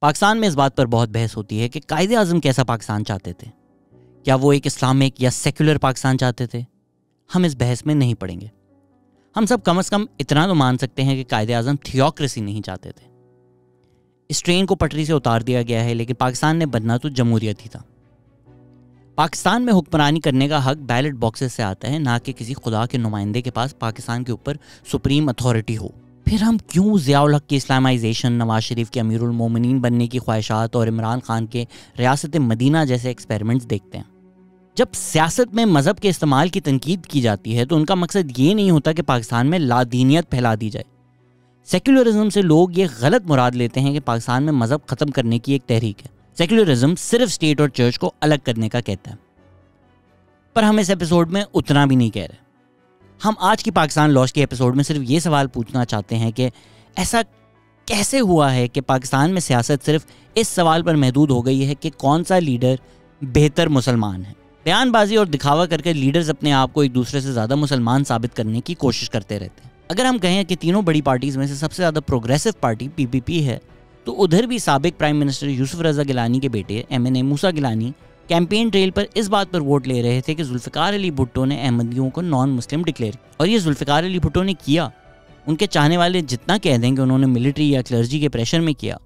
पाकिस्तान में इस बात पर बहुत बहस होती है कि कायदे आज़म कैसा पाकिस्तान चाहते थे। क्या वो एक इस्लामिक या सेक्युलर पाकिस्तान चाहते थे? हम इस बहस में नहीं पड़ेंगे। हम सब कम से कम इतना तो मान सकते हैं कि कायदे आज़म थियोक्रेसी नहीं चाहते थे। इस ट्रेन को पटरी से उतार दिया गया है, लेकिन पाकिस्तान ने बनना तो जमहूरियत ही था। पाकिस्तान में हुक्मरानी करने का हक बैलेट बॉक्सेस से आता है, ना कि किसी खुदा के नुमाइंदे के पास पाकिस्तान के ऊपर सुप्रीम अथॉरिटी हो। फिर हम क्यों ज़ियाउल हक की इस्लामाइजेशन, नवाज शरीफ के अमीरुल मोमिनीन बनने की ख्वाहिशात और इमरान खान के रियासत मदीना जैसे एक्सपेरिमेंट्स देखते हैं? जब सियासत में मज़हब के इस्तेमाल की तनकीद की जाती है तो उनका मकसद ये नहीं होता कि पाकिस्तान में लादीनियत फैला दी जाए। सेक्युलरिज्म से लोग ये गलत मुराद लेते हैं कि पाकिस्तान में मज़हब ख़त्म करने की एक तहरीक है। सेक्युलरिज्म सिर्फ स्टेट और चर्च को अलग करने का कहता है। पर हम इस एपिसोड में उतना भी नहीं कह रहे। हम आज की पाकिस्तान लॉस्ट के एपिसोड में सिर्फ ये सवाल पूछना चाहते हैं कि ऐसा कैसे हुआ है कि पाकिस्तान में सियासत सिर्फ इस सवाल पर महदूद हो गई है कि कौन सा लीडर बेहतर मुसलमान है। बयानबाजी और दिखावा करके लीडर्स अपने आप को एक दूसरे से ज़्यादा मुसलमान साबित करने की कोशिश करते रहते हैं। अगर हम कहें कि तीनों बड़ी पार्टीज़ में से सबसे ज़्यादा प्रोग्रेसिव पार्टी PPP है, तो उधर भी साबिक प्राइम मिनिस्टर यूसुफ रज़ा गिलानी के बेटे MNA मूसा गिलानी कैंपेन ट्रेल पर इस बात पर वोट ले रहे थे कि जुल्फ़िकार अली भुट्टो ने अहमदियों को नॉन मुस्लिम डिक्लेयर किया। और ये जुल्फ़िकार अली भुट्टो ने किया। उनके चाहने वाले जितना कह दें कि उन्होंने मिलिट्री या क्लर्जी के प्रेशर में किया।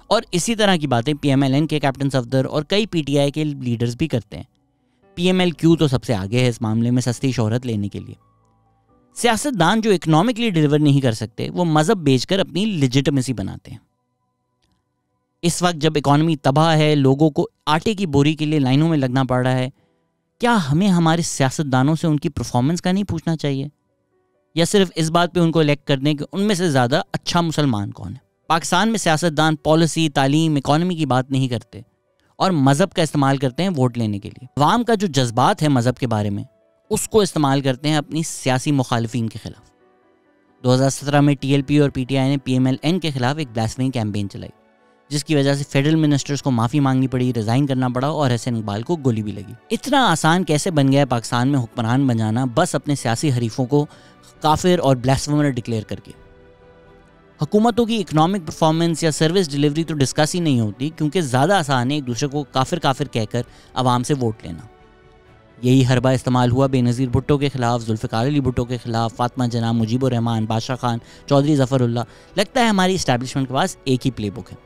और इसी तरह की बातें PMLN के कैप्टन सफदर और कई PTI के लीडर्स भी करते हैं। PMLQ तो सबसे आगे है इस मामले में सस्ती शोहरत लेने के लिए। सियासतदान जो इकोनॉमिकली डिलीवर नहीं कर सकते, वो मज़हब बेचकर अपनी लेजिटिमेसी बनाते हैं। इस वक्त जब इकॉनमी तबाह है, लोगों को आटे की बोरी के लिए लाइनों में लगना पड़ रहा है, क्या हमें हमारे सियासतदानों से उनकी परफॉर्मेंस का नहीं पूछना चाहिए, या सिर्फ इस बात पे उनको इलेक्ट करने कि उनमें से ज़्यादा अच्छा मुसलमान कौन है? पाकिस्तान में सियासतदान पॉलिसी, तालीम, इकॉनमी की बात नहीं करते और मज़हब का इस्तेमाल करते हैं वोट लेने के लिए। अवाम का जो जज्बात है मज़हब के बारे में, उसको इस्तेमाल करते हैं अपनी सियासी मुखालिफिन के खिलाफ। 2017 में TLP और PTI ने PMLN के खिलाफ एक ब्लास्फेमी कैंपेन चलाई, जिसकी वजह से फेडरल मिनिस्टर्स को माफ़ी मांगनी पड़ी, रिज़ाइन करना पड़ा और हसन इकबाल को गोली भी लगी। इतना आसान कैसे बन गया है पाकिस्तान में हुक्मरान बन जाना, बस अपने सियासी हरीफों को काफिर और ब्लास्फेमर डिक्लेयर करके। हुकूमतों की इकोनॉमिक परफॉर्मेंस या सर्विस डिलीवरी तो डिस्कस ही नहीं होती, क्योंकि ज़्यादा आसान है एक दूसरे को काफिर काफिर कहकर आवाम से वोट लेना। यही हरबा इस्तेमाल हुआ बेनज़ीर भुट्टो के खिलाफ, जुल्फ़िकार अली भुट्टो के खिलाफ, फातिमा जना, मुजीबुर रहमान, बादशाह खान, चौधरी ज़फ़रुल्लाह। लगता है हमारी इस्टेब्लिशमेंट के पास एक ही प्ले बुक है।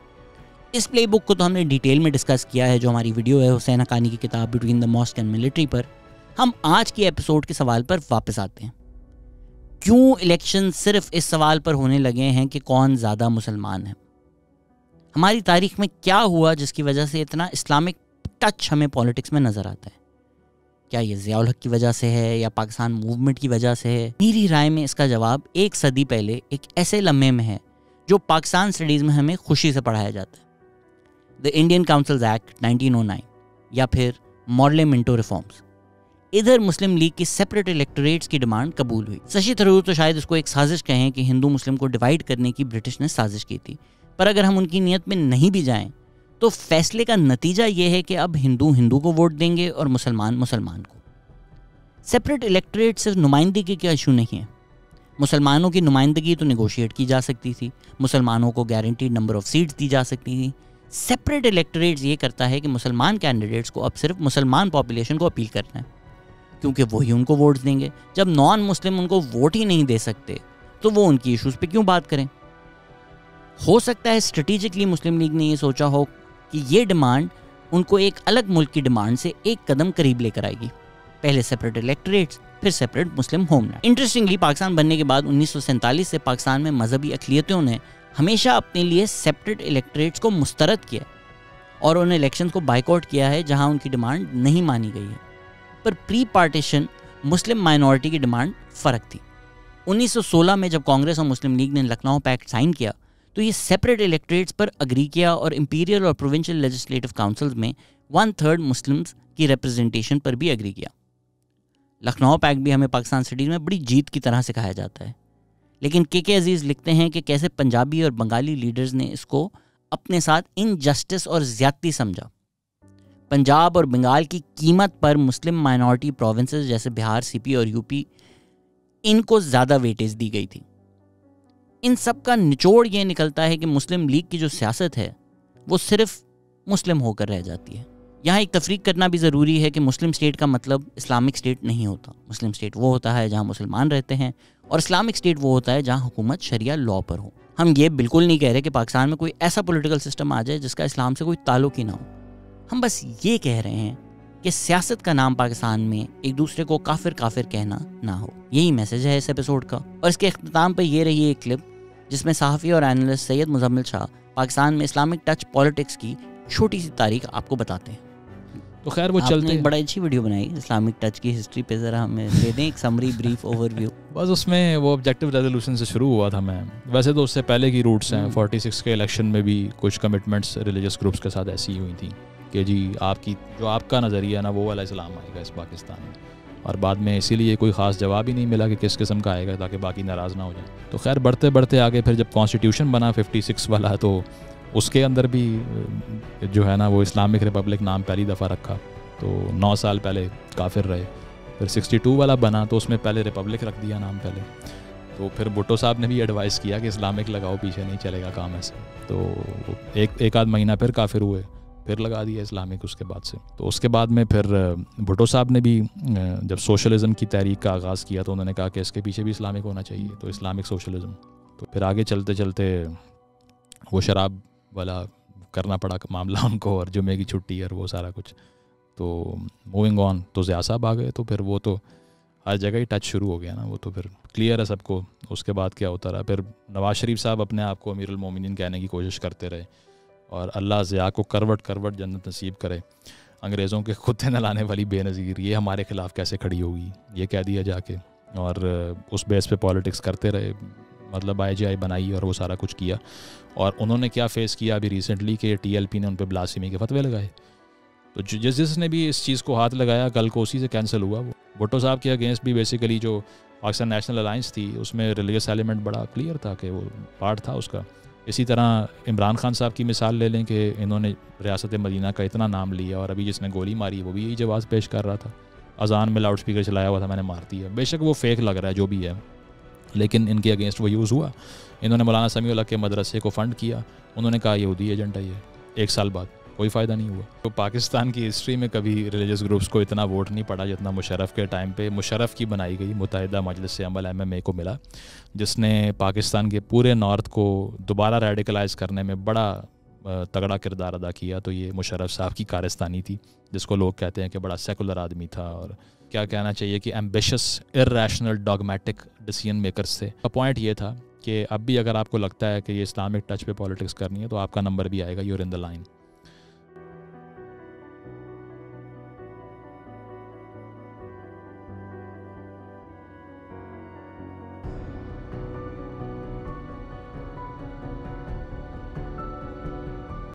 इस प्ले बुक को तो हमने डिटेल में डिस्कस किया है, जो हमारी वीडियो है हुसैन हक़ानी की किताब between the mosque and military पर। हम आज के एपिसोड के सवाल पर वापस आते हैं। क्यों इलेक्शन सिर्फ इस सवाल पर होने लगे हैं कि कौन ज़्यादा मुसलमान है? हमारी तारीख में क्या हुआ जिसकी वजह से इतना इस्लामिक टच हमें पॉलिटिक्स में नज़र आता है? क्या ये ज़ियाउल हक की वजह से है या पाकिस्तान मूवमेंट की वजह से है? मेरी राय में इसका जवाब एक सदी पहले एक ऐसे लम्हे में है जो पाकिस्तान स्टडीज़ में हमें खुशी से पढ़ाया जाता है, द इंडियन काउंसिल्स एक्ट 1909 या फिर मॉडले मिंटो रिफॉर्म्स। इधर मुस्लिम लीग की सेपरेट इलेक्टोरेट्स की डिमांड कबूल हुई। शशि थरूर तो शायद इसको एक साजिश कहें कि हिंदू मुस्लिम को डिवाइड करने की ब्रिटिश ने साजिश की थी, पर अगर हम उनकी नीयत में नहीं भी जाएं तो फैसले का नतीजा ये है कि अब हिंदू हिंदू को वोट देंगे और मुसलमान मुसलमान को। सेपरेट इलेक्टोरेट सिर्फ नुमाइंदगी का इशू नहीं है। मुसलमानों की नुमाइंदगी तो निगोशिएट की जा सकती थी, मुसलमानों को गारंटीड नंबर ऑफ सीट्स दी जा सकती थी। सेपरेट इलेक्टोरेट्स ये करता है कि मुसलमान कैंडिडेट्स को अब सिर्फ मुसलमान पॉपुलेशन को अपील करना है, क्योंकि वही उनको वोट्स देंगे। जब नॉन मुस्लिम उनको वोट ही नहीं दे सकते तो वो उनकी इश्यूज़ पे क्यों बात करें? हो सकता है स्ट्रेटेजिकली मुस्लिम लीग ने ये सोचा हो कि ये डिमांड उनको एक अलग मुल्क की डिमांड से एक कदम करीब लेकर आएगी। पहले सेपरेट इलेक्टोरेट्स, फिर सेपरेट मुस्लिम होमलैंड। इंटरेस्टिंगली पाकिस्तान बनने के बाद 1947 से पाकिस्तान में मजहबी अक़लियतों ने हमेशा अपने लिए सेपरेट इलेक्टोरेट्स को मुस्तरद किया और उन इलेक्शन को बाइकआउट किया है जहां उनकी डिमांड नहीं मानी गई है। पर प्री पार्टीशन मुस्लिम माइनॉरिटी की डिमांड फ़र्क थी। 1916 में जब कांग्रेस और मुस्लिम लीग ने लखनऊ पैक्ट साइन किया तो ये सेपरेट इलेक्टोरेट्स पर अग्री किया और इंपीरियल और प्रोविंशियल लेजिस्लेटिव काउंसिल्स में 1/3 मुस्लिम्स की रिप्रेजेंटेशन पर भी अग्री किया। लखनऊ पैक्ट भी हमें पाकिस्तान स्टडीज़ में बड़ी जीत की तरह से कहा जाता है, लेकिन के अजीज़ लिखते हैं कि कैसे पंजाबी और बंगाली लीडर्स ने इसको अपने साथ इनजस्टिस और ज़्यादती समझा। पंजाब और बंगाल की कीमत पर मुस्लिम माइनॉरिटी प्रोविंसेस जैसे बिहार, CP और UP, इनको ज़्यादा वेटेज दी गई थी। इन सब का निचोड़ ये निकलता है कि मुस्लिम लीग की जो सियासत है वो सिर्फ मुस्लिम होकर रह जाती है। यहाँ एक तफरीक करना भी ज़रूरी है कि मुस्लिम स्टेट का मतलब इस्लामिक स्टेट नहीं होता। मुस्लिम स्टेट वो होता है जहाँ मुसलमान रहते हैं, और इस्लामिक स्टेट वो होता है जहाँ हुकूमत शरिया लॉ पर हो। हम ये बिल्कुल नहीं कह रहे कि पाकिस्तान में कोई ऐसा पॉलिटिकल सिस्टम आ जाए जिसका इस्लाम से कोई ताल्लुक ही ना हो। हम बस ये कह रहे हैं कि सियासत का नाम पाकिस्तान में एक दूसरे को काफिर काफिर कहना ना हो। यही मैसेज है इस एपिसोड का। और इसके अख्ताम पर ये रही एक क्लिप जिसमें सहाफ़ी और एनालिस्ट सैयद मुजम्मिल शाह पाकिस्तान में इस्लामिक टच पॉलिटिक्स की छोटी सी तारीख आपको बताते हैं। तो खैर वो चलते एक बड़ा अच्छी वीडियो बनाई इस्लामिक टच की हिस्ट्री पे, ज़रा हमें दे दें एक समरी ब्रीफ ओवरव्यू। बस उसमें वो ऑब्जेक्टिव रेजोल्यूशन से शुरू हुआ था। मैं वैसे तो उससे पहले की रूट्स हैं। 46 के इलेक्शन में भी कुछ कमिटमेंट्स रिलीजियस ग्रुप्स के साथ ऐसी हुई थी कि जी आपकी जो आपका नज़रिया है ना वो वाला इस्लाम आएगा इस पाकिस्तान में, और बाद में इसीलिए कोई ख़ास जवाब ही नहीं मिला कि किस किस्म का आएगा ताकि बाकी नाराज़ ना हो जाए। तो खैर बढ़ते बढ़ते आगे फिर जब कॉन्स्टिट्यूशन बना 56 वाला, तो उसके अंदर भी जो है ना वो इस्लामिक रिपब्लिक नाम पहली दफ़ा रखा, तो 9 साल पहले काफिर रहे। फिर 62 वाला बना तो उसमें पहले रिपब्लिक रख दिया नाम पहले। तो फिर भुट्टो साहब ने भी एडवाइस किया कि इस्लामिक लगाओ, पीछे नहीं चलेगा काम ऐसे। तो एक आध महीना फिर काफिर हुए, फिर लगा दिया इस्लामिक उसके बाद से। तो उसके बाद में फिर भुट्टो साहब ने भी जब सोशलिज़म की तहरीक का आगाज़ किया तो उन्होंने कहा कि इसके पीछे भी इस्लामिक होना चाहिए, तो इस्लामिक सोशलिज़म। तो फिर आगे चलते चलते वो शराब वाला करना पड़ा मामला उनको, और जुमे की छुट्टी और वो सारा कुछ। तो मूविंग ऑन तो ज़िया साहब आ गए, तो फिर वो तो हर जगह ही टच शुरू हो गया ना, वो तो फिर क्लियर है सबको। उसके बाद क्या होता रहा, फिर नवाज शरीफ साहब अपने आप को अमीरुल मोमिनीन कहने की कोशिश करते रहे, और अल्लाह ज़िया को करवट जन्नत नसीब करे। अंग्रेज़ों के कुत्ते नहलाने वाली बेनज़ीर ये हमारे ख़िलाफ़ कैसे खड़ी होगी, ये कह दिया जाके, और उस बेस पे पॉलिटिक्स करते रहे। मतलब IGI बनाई और वो सारा कुछ किया। और उन्होंने क्या फेस किया अभी रिसेंटली कि TLP ने उन पर ब्लास्फेमी के फतवे लगाए। तो जिसने भी इस चीज़ को हाथ लगाया कल को उसी से कैंसिल हुआ। वो भुट्टो साहब के अगेंस्ट भी बेसिकली जो पाकिस्तान नेशनल अलायंस थी उसमें रिलीजियस एलिमेंट बड़ा क्लियर था कि वो पार्ट था उसका। इसी तरह इमरान खान साहब की मिसाल ले लें कि इन्होंने रियासत मदीना का इतना नाम लिया, और अभी जिसने गोली मारी वो भी यही जवाब पेश कर रहा था। अजान में लाउड स्पीकर चलाया हुआ था, मैंने मार दिया। बेशक वो फेक लग रहा है जो भी है, लेकिन इनके अगेंस्ट वो यूज़ हुआ। इन्होंने मौलाना समीउल्लाह के मदरसे को फ़ंड किया, उन्होंने कहा यहूदी एजेंट है ये। 1 साल बाद कोई फ़ायदा नहीं हुआ। तो पाकिस्तान की हिस्ट्री में कभी रिलीजियस ग्रुप्स को इतना वोट नहीं पड़ा जितना मुशर्रफ के टाइम पे मुशर्रफ की बनाई गई मुत्तहिदा मजलिस अमल MMA को मिला, जिसने पाकिस्तान के पूरे नॉर्थ को दोबारा रेडिकलाइज़ करने में बड़ा तगड़ा किरदार अदा किया। तो ये मुशर्रफ साहब की कारस्तानी थी, जिसको लोग कहते हैं कि बड़ा सेकुलर आदमी था, और क्या कहना चाहिए कि ambitious irrational dogmatic decision makers थे। पॉइंट ये था कि अब भी अगर आपको लगता है कि ये इस्लामिक टच पे पॉलिटिक्स करनी है तो आपका नंबर भी आएगा, यूर इन द लाइन।